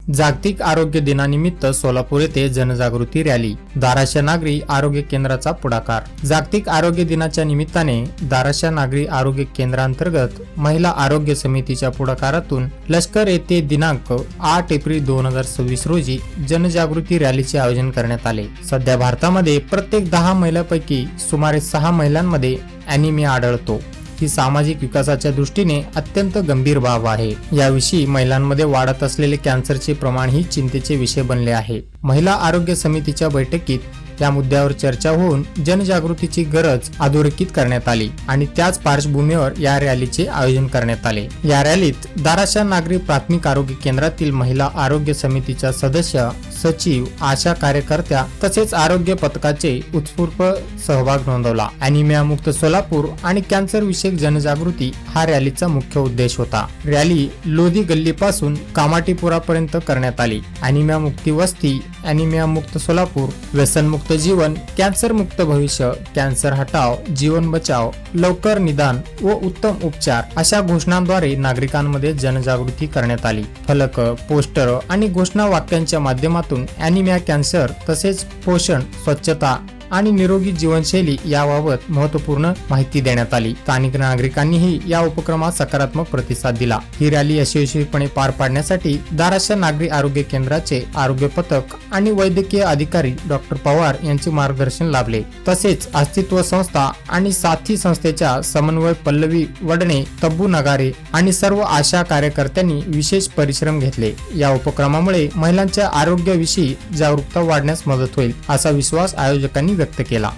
जागतिक आरोग्य दिनानिमित्त सोलापूर येथे जनजागृती रॅली, दाराशा नागरी आरोग्य केंद्राचा पुढाकार। जागतिक आरोग्य दिनाच्या निमित्ताने दाराशा नागरी आरोग्य केंद्रांतर्गत महिला आरोग्य समितीच्या पुढाकारातून लष्कर येथे दिनांक 8 एप्रिल 2026 रोजी जनजागृती रॅलीचे आयोजन करण्यात आले। सध्या भारतामध्ये प्रत्येक 10 महिलांपैकी सुमारे 6 महिलांमध्ये ॲनिमिया आढळतो। ही सामाजिक विकासाच्या दृष्टीने अत्यंत गंभीर बाब आहे। याविषयी महिलांमध्ये वाढत असलेले कॅन्सरचे प्रमाण ही चिंतेचे विषय बनले आहे। महिला आरोग्य समितीच्या बैठकीत या मुद्द्यावर चर्चा होऊन जनजागृतीची गरज अधोरेखित करण्यात आली आणि त्याच पार्श्वभूमीवर या रॅलीचे आयोजन करण्यात आले। या रॅलीत दाराशा नागरी प्राथमिक आरोग्य केंद्रातील महिला आरोग्य समितीच्या सदस्य, सचिव, आशा कार्यकर्त्या तसेच आरोग्य पथकाचे उत्स्फूर्त सहभाग नोंदवला। ॲनिमिया मुक्त सोलापूर आणि कॅन्सर विषयक जनजागृती हा रॅलीचा मुख्य उद्देश होता। रॅली लोधी गल्लीपासून कामाटीपुरापर्यंत करण्यात आली। ॲनिमिया मुक्ती वस्ती, ॲनिमिया मुक्त सोलापूर, व्यसनमुक्त जीवन, कॅन्सर मुक्त भविष्य, कॅन्सर हटाव, जीवन बचाव, लवकर निदान व उत्तम उपचार अशा घोषणांद्वारे नागरिकांमध्ये जनजागृती करण्यात आली। फलक, पोस्टर आणि घोषणा वाक्यांच्या माध्यमातून ॲनिमिया, कॅन्सर तसेच पोषण, स्वच्छता आणि निरोगी जीवनशैली याबाबत महत्त्वपूर्ण माहिती देण्यात आली। स्थानिक नागरिकांनीही या उपक्रमात सकारात्मक प्रतिसाद दिला। ही रॅली यशस्वीपणे पार पाडण्यासाठी दाराशा नागरी आरोग्य केंद्राचे आरोग्य पथक आणि वैद्यकीय अधिकारी डॉक्टर पवार यांचे मार्गदर्शन लाभले। तसेच अस्तित्व संस्था आणि साथी संस्थेच्या समन्वय पल्लवी वडणे, तब्बू नगारे आणि सर्व आशा कार्यकर्त्यांनी विशेष परिश्रम घेतले। या उपक्रमामुळे महिलांच्या आरोग्याविषयी जागरूकता वाढण्यास मदत होईल असा विश्वास आयोजकांनी व्यक्त केला।